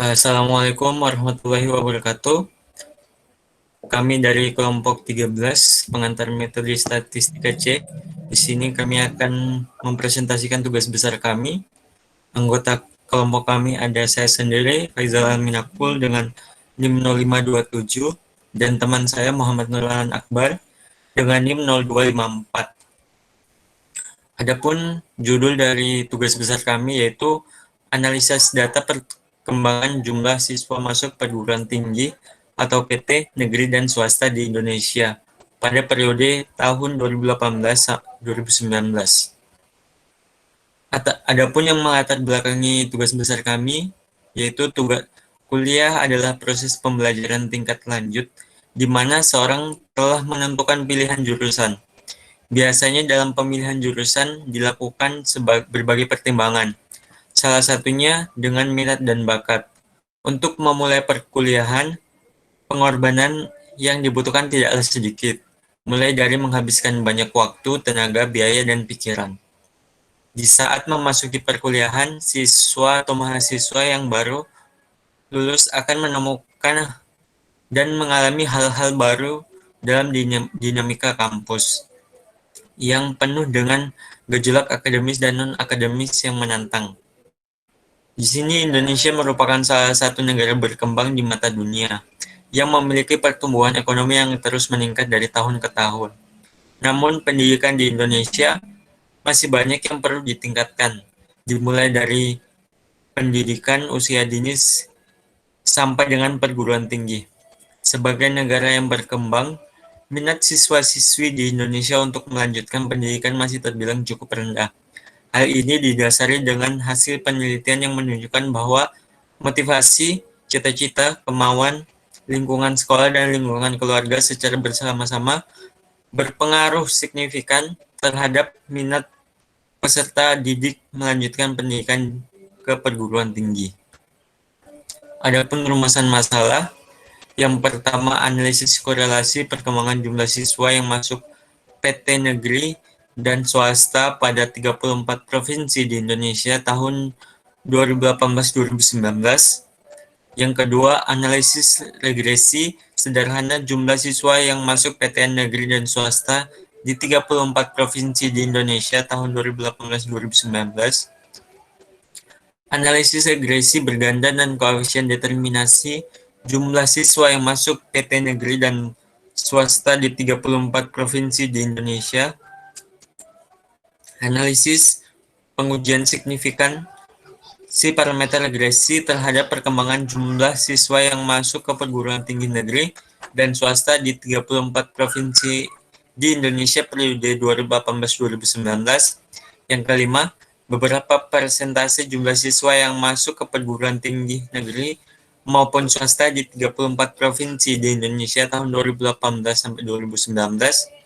Assalamualaikum warahmatullahi wabarakatuh. Kami dari kelompok 13 pengantar metode statistika C. Di sini kami akan mempresentasikan tugas besar kami. Anggota kelompok kami ada saya sendiri, Faizal Alminakul dengan NIM 0527 dan teman saya Muhammad Nurlan Akbar dengan NIM 0254. Adapun judul dari tugas besar kami yaitu analisis data perkembangan jumlah siswa masuk perguruan tinggi atau PT negeri dan swasta di Indonesia pada periode tahun 2018-2019. Adapun yang melatar belakangi tugas besar kami yaitu tugas kuliah adalah proses pembelajaran tingkat lanjut di mana seorang telah menentukan pilihan jurusan. Biasanya dalam pemilihan jurusan dilakukan berbagai pertimbangan, salah satunya dengan minat dan bakat. Untuk memulai perkuliahan, pengorbanan yang dibutuhkan tidaklah sedikit, mulai dari menghabiskan banyak waktu, tenaga, biaya, dan pikiran. Di saat memasuki perkuliahan, siswa atau mahasiswa yang baru lulus akan menemukan dan mengalami hal-hal baru dalam dinamika kampus yang penuh dengan gejolak akademis dan non-akademis yang menantang. Di sini Indonesia merupakan salah satu negara berkembang di mata dunia yang memiliki pertumbuhan ekonomi yang terus meningkat dari tahun ke tahun. Namun pendidikan di Indonesia masih banyak yang perlu ditingkatkan, dimulai dari pendidikan usia dini sampai dengan perguruan tinggi. Sebagai negara yang berkembang, minat siswa-siswi di Indonesia untuk melanjutkan pendidikan masih terbilang cukup rendah. Hal ini didasari dengan hasil penelitian yang menunjukkan bahwa motivasi, cita-cita, kemauan, lingkungan sekolah, dan lingkungan keluarga secara bersama-sama berpengaruh signifikan terhadap minat peserta didik melanjutkan pendidikan ke perguruan tinggi. Adapun rumusan masalah, yang pertama, analisis korelasi perkembangan jumlah siswa yang masuk PT negeri dan swasta pada 34 provinsi di Indonesia tahun 2018-2019. Yang kedua, analisis regresi sederhana jumlah siswa yang masuk PTN negeri dan swasta di 34 provinsi di Indonesia tahun 2018-2019. Analisis regresi berganda dan koefisien determinasi jumlah siswa yang masuk PT negeri dan swasta di 34 provinsi di Indonesia. Analisis pengujian signifikan si parameter regresi terhadap perkembangan jumlah siswa yang masuk ke perguruan tinggi negeri dan swasta di 34 provinsi di Indonesia periode 2018-2019. Yang kelima, beberapa persentase jumlah siswa yang masuk ke perguruan tinggi negeri maupun swasta di 34 provinsi di Indonesia tahun 2018 sampai 2019.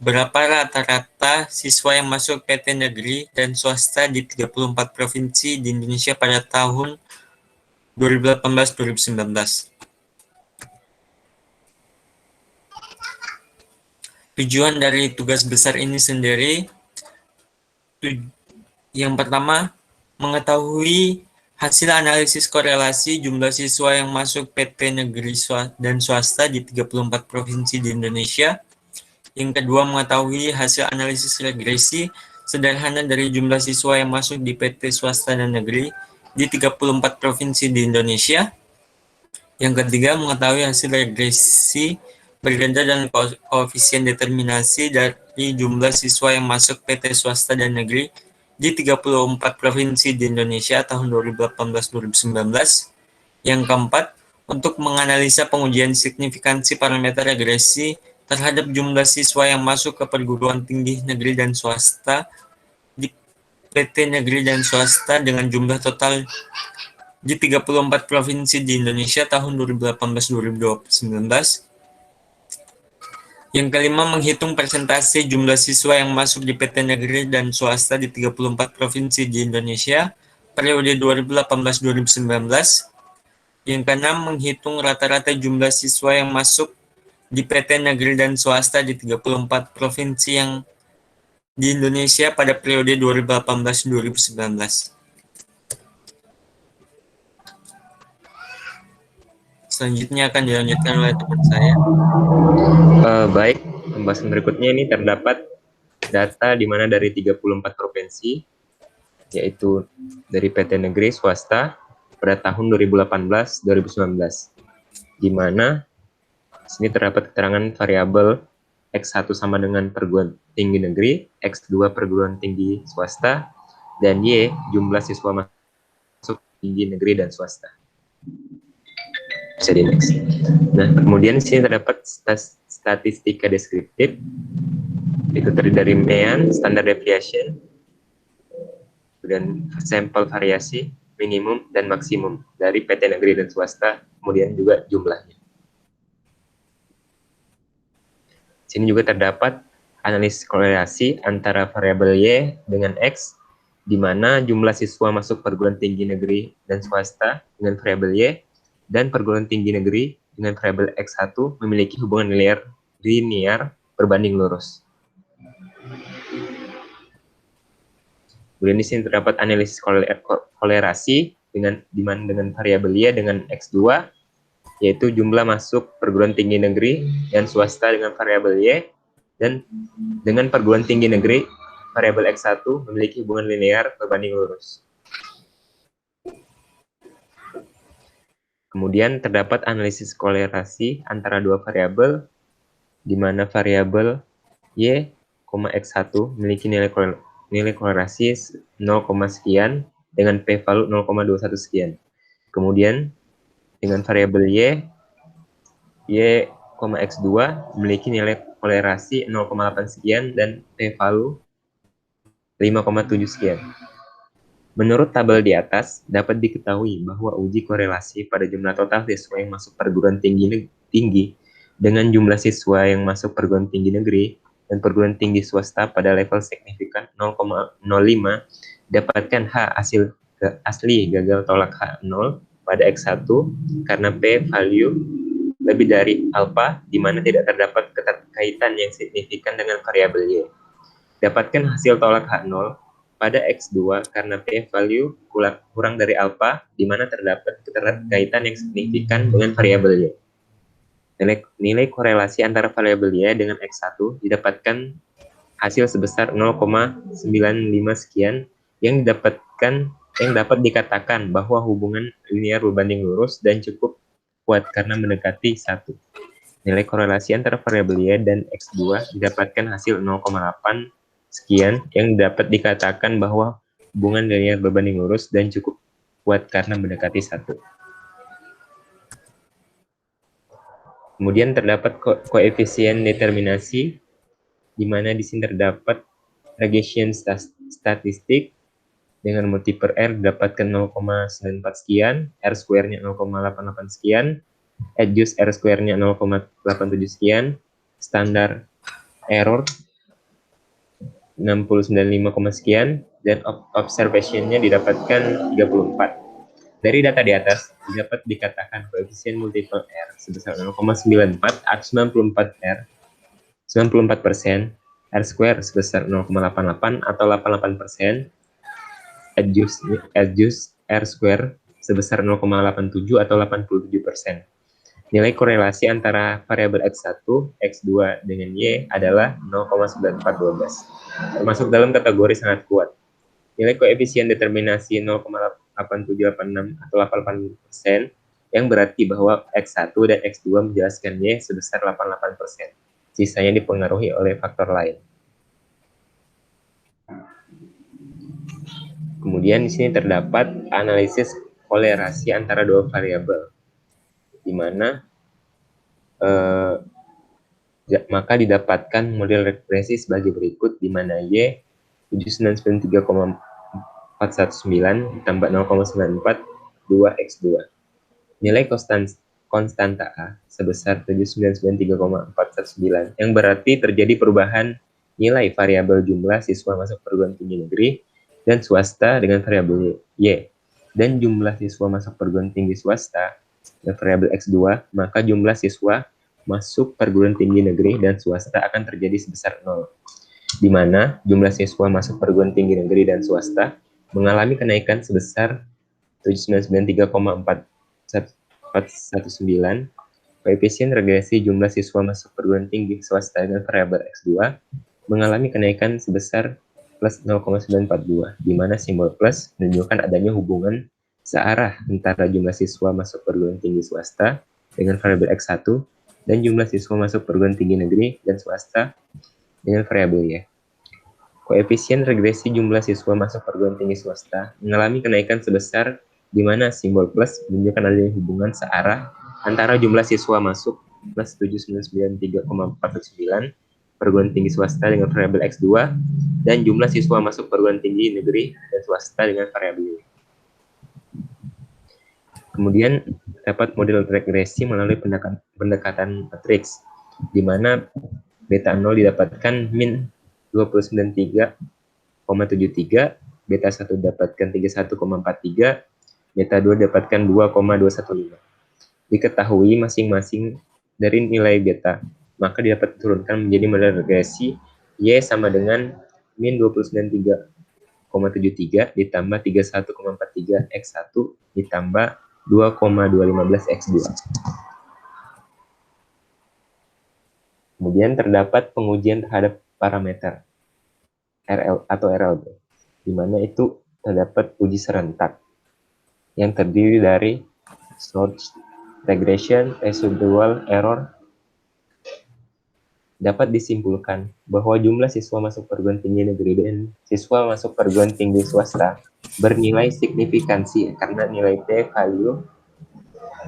Berapa rata-rata siswa yang masuk PT negeri dan swasta di 34 provinsi di Indonesia pada tahun 2018-2019. Tujuan dari tugas besar ini sendiri, yang pertama, mengetahui hasil analisis korelasi jumlah siswa yang masuk PT negeri dan swasta di 34 provinsi di Indonesia. Yang kedua, mengetahui hasil analisis regresi sederhana dari jumlah siswa yang masuk di PT swasta dan negeri di 34 provinsi di Indonesia. Yang ketiga, mengetahui hasil regresi berganda dan koefisien determinasi dari jumlah siswa yang masuk PT swasta dan negeri di 34 provinsi di Indonesia tahun 2018-2019. Yang keempat, untuk menganalisa pengujian signifikansi parameter regresi terhadap jumlah siswa yang masuk ke perguruan tinggi negeri dan swasta di PT negeri dan swasta dengan jumlah total di 34 provinsi di Indonesia tahun 2018-2019. Yang kelima, menghitung persentase jumlah siswa yang masuk di PT negeri dan swasta di 34 provinsi di Indonesia periode 2018-2019. Yang keenam, menghitung rata-rata jumlah siswa yang masuk di PT negeri dan swasta di 34 provinsi yang di Indonesia pada periode 2018-2019. Selanjutnya akan dilanjutkan oleh teman saya. Baik, pembahasan berikutnya ini terdapat data di mana dari 34 provinsi, yaitu dari PT Negeri Swasta pada tahun 2018-2019, di mana sini terdapat keterangan variabel X1 sama dengan perguruan tinggi negeri, X2 perguruan tinggi swasta, dan Y jumlah siswa masuk tinggi negeri dan swasta. Bisa di next. Nah, kemudian di sini terdapat statistika deskriptif, itu terdiri dari mean, standard deviation, dan sampel variasi, minimum dan maksimum dari PT negeri dan swasta, kemudian juga jumlahnya. Sini juga terdapat analisis korelasi antara variabel Y dengan X, di mana jumlah siswa masuk perguruan tinggi negeri dan swasta dengan variabel Y, dan perguruan tinggi negeri dengan variabel X1 memiliki hubungan linear berbanding lurus. Kemudian di sini terdapat analisis kolerasi dengan variabel Y dengan X2, yaitu jumlah masuk perguruan tinggi negeri dan swasta dengan variabel Y, dan dengan perguruan tinggi negeri variabel X1 memiliki hubungan linear berbanding lurus. Kemudian terdapat analisis kolerasi antara dua variabel, di mana variabel Y, X1 memiliki nilai kolerasi 0, sekian dengan p-value 0,21 sekian. Kemudian dengan variabel Y, X2 memiliki nilai kolerasi 0,8 sekian dan p-value 5,7 sekian. Menurut tabel di atas, dapat diketahui bahwa uji korelasi pada jumlah total siswa yang masuk perguruan tinggi dengan jumlah siswa yang masuk perguruan tinggi negeri dan perguruan tinggi swasta pada level signifikan 0,05 dapatkan hasil asli gagal tolak H0 pada X1 karena p-value lebih dari alpha, di mana tidak terdapat keterkaitan yang signifikan dengan variabel Y. Dapatkan hasil tolak H0 pada X2 karena p-value kurang dari alpha, di mana terdapat keterkaitan yang signifikan dengan variabel Y. Nilai korelasi antara variabel Y dengan X1 didapatkan hasil sebesar 0,95 sekian yang dapat dikatakan bahwa hubungan linear berbanding lurus dan cukup kuat karena mendekati 1. Nilai korelasi antara variabel Y dan X2 didapatkan hasil 0,8 sekian yang dapat dikatakan bahwa hubungan linear berbanding lurus dan cukup kuat karena mendekati 1. Kemudian terdapat koefisien determinasi, di mana di sini terdapat regression statistik dengan multiple R didapatkan 0,94 sekian, R square-nya 0,88 sekian, adjust R square-nya 0,87 sekian, standar error 695, sekian, dan observation-nya didapatkan 34. Dari data di atas, dapat dikatakan koefisien multiple R sebesar 0,94 atau 94%, R square sebesar 0,88 atau 88%, adjust R square sebesar 0,87 atau 87%. Nilai korelasi antara variabel X1, X2 dengan Y adalah 0,9412, termasuk dalam kategori sangat kuat. Nilai koefisien determinasi 0,8786 atau 88%, yang berarti bahwa X1 dan X2 menjelaskan Y sebesar 88%. Sisanya dipengaruhi oleh faktor lain. Kemudian di sini terdapat analisis kolerasi antara dua variabel, di mana maka didapatkan model regresi sebagai berikut, di mana Y 793,419 ditambah 0,94 2x2. Nilai konstanta A sebesar 793,419, yang berarti terjadi perubahan nilai variabel jumlah siswa masuk perguruan tinggi negeri dan swasta dengan variabel Y, dan jumlah siswa masuk perguruan tinggi swasta dengan variabel X2, maka jumlah siswa masuk perguruan tinggi negeri dan swasta akan terjadi sebesar 0, di mana jumlah siswa masuk perguruan tinggi negeri dan swasta mengalami kenaikan sebesar 793,419 0,419, koefisien regresi jumlah siswa masuk perguruan tinggi swasta dengan variabel X2 mengalami kenaikan sebesar plus 0,942, di mana simbol plus menunjukkan adanya hubungan searah antara jumlah siswa masuk perguruan tinggi swasta dengan variabel X1 dan jumlah siswa masuk perguruan tinggi negeri dan swasta dengan variabel Y. Koefisien regresi jumlah siswa masuk perguruan tinggi swasta mengalami kenaikan sebesar di mana simbol plus menunjukkan adanya hubungan searah antara jumlah siswa masuk plus 7993,49 perguruan tinggi swasta dengan variabel X2 dan jumlah siswa masuk perguruan tinggi negeri dan swasta dengan variabel Y. Kemudian dapat model regresi melalui pendekatan matriks, di mana beta 0 didapatkan min 293,73, beta 1 dapatkan 31,43, beta 2 dapatkan 2,215. Diketahui masing-masing dari nilai beta, maka dapat diturunkan menjadi model regresi Y sama dengan min 293,73 ditambah 31,43 X1 ditambah 2,215 X2. Kemudian terdapat pengujian terhadap parameter RL atau RLB, di mana itu terdapat uji serentak yang terdiri dari source regression, residual error. Dapat disimpulkan bahwa jumlah siswa masuk perguruan tinggi negeri dan siswa masuk perguruan tinggi swasta bernilai signifikansi karena nilai T value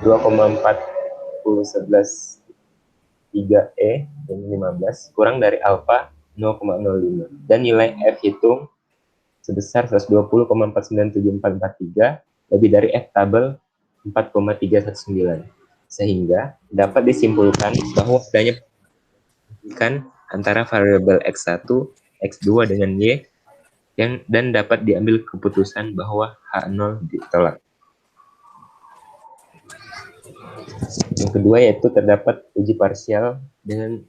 2,40113E dan 15 kurang dari alfa 0,05 dan nilai F hitung sebesar 120,497443 lebih dari F tabel 4,319, sehingga dapat disimpulkan bahwa adanya perbandingan antara variabel X1, X2 dengan Y dan dapat diambil keputusan bahwa H0 ditolak. Yang kedua yaitu terdapat uji parsial dengan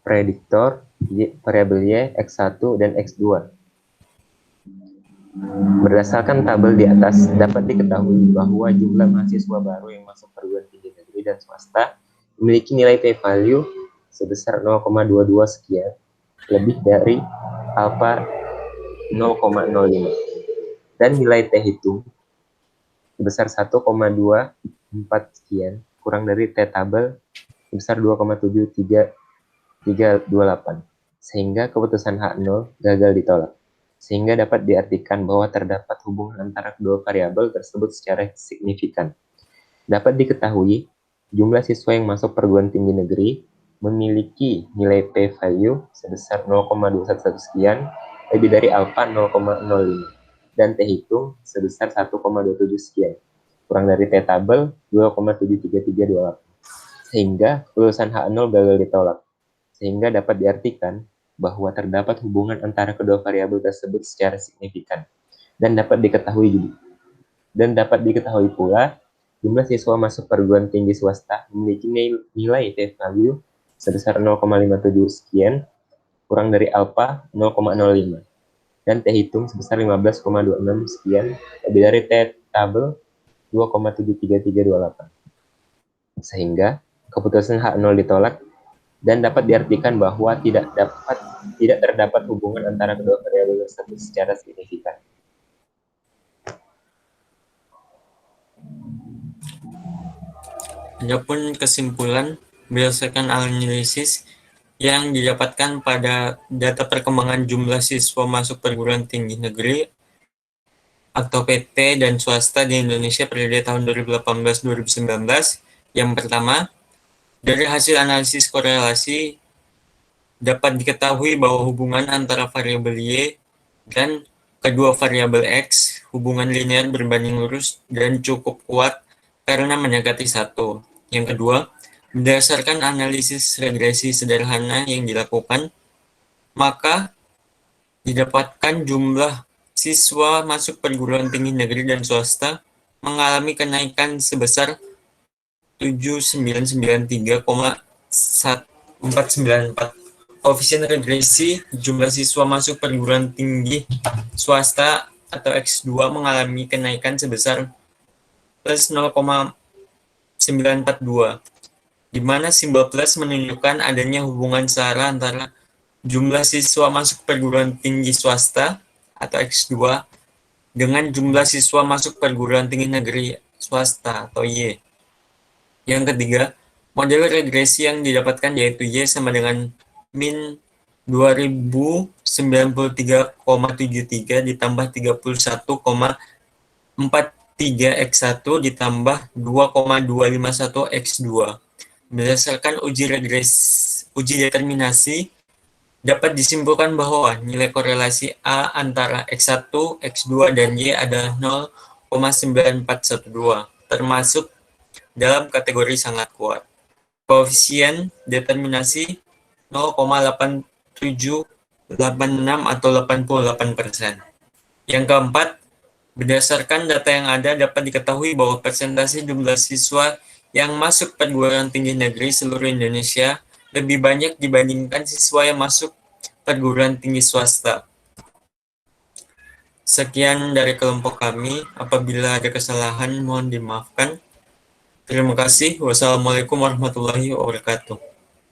prediktor variabel Y, X1 dan X2. Berdasarkan tabel di atas, dapat diketahui bahwa jumlah mahasiswa baru yang masuk perguruan tinggi negeri dan swasta memiliki nilai p-value sebesar 0,22 sekian, lebih dari alfa 0,05, dan nilai T hitung sebesar 1,24 sekian, kurang dari T tabel sebesar 2,73328, sehingga keputusan H0 gagal ditolak. Sehingga dapat diartikan bahwa terdapat hubungan antara kedua variabel tersebut secara signifikan. Dapat diketahui, jumlah siswa yang masuk perguruan tinggi negeri memiliki nilai p-value sebesar 0,211 sekian, lebih dari alfa 0,05, dan T hitung sebesar 1,27 sekian, kurang dari T tabel 2,73328. Sehingga keputusan H0 gagal ditolak. Sehingga dapat diartikan bahwa terdapat hubungan antara kedua variabel tersebut secara signifikan dan dapat diketahui pula jumlah siswa masuk perguruan tinggi swasta memiliki nilai T-value sebesar 0,57 sekian kurang dari alfa 0,05 dan T hitung sebesar 15,26 sekian lebih dari T tabel 2,73328, sehingga keputusan H0 ditolak dan dapat diartikan bahwa tidak terdapat hubungan antara kedua variabel tersebut secara signifikan. Adapun kesimpulan berdasarkan analisis yang didapatkan pada data perkembangan jumlah siswa masuk perguruan tinggi negeri atau PT dan swasta di Indonesia periode tahun 2018-2019. Yang pertama, dari hasil analisis korelasi dapat diketahui bahwa hubungan antara variabel Y dan kedua variabel X hubungan linear berbanding lurus dan cukup kuat karena mendekati 1. Yang kedua, berdasarkan analisis regresi sederhana yang dilakukan, maka didapatkan jumlah siswa masuk perguruan tinggi negeri dan swasta mengalami kenaikan sebesar 7993,494. Koefisien regresi jumlah siswa masuk perguruan tinggi swasta atau X2 mengalami kenaikan sebesar plus 0,942, di mana simbol plus menunjukkan adanya hubungan searah antara jumlah siswa masuk perguruan tinggi swasta atau X2 dengan jumlah siswa masuk perguruan tinggi negeri swasta atau Y. Yang ketiga, model regresi yang didapatkan yaitu Y sama dengan min 2093,73 ditambah 31,43 X1 ditambah 2,251 X2. Berdasarkan uji determinasi, dapat disimpulkan bahwa nilai korelasi A antara X1, X2, dan Y adalah 0,9412, termasuk dalam kategori sangat kuat. Koefisien determinasi 0,8786 atau 88%. Yang keempat, berdasarkan data yang ada dapat diketahui bahwa persentase jumlah siswa yang masuk perguruan tinggi negeri seluruh Indonesia lebih banyak dibandingkan siswa yang masuk perguruan tinggi swasta. Sekian dari kelompok kami. Apabila ada kesalahan, mohon dimaafkan. Terima kasih. Wassalamualaikum warahmatullahi wabarakatuh.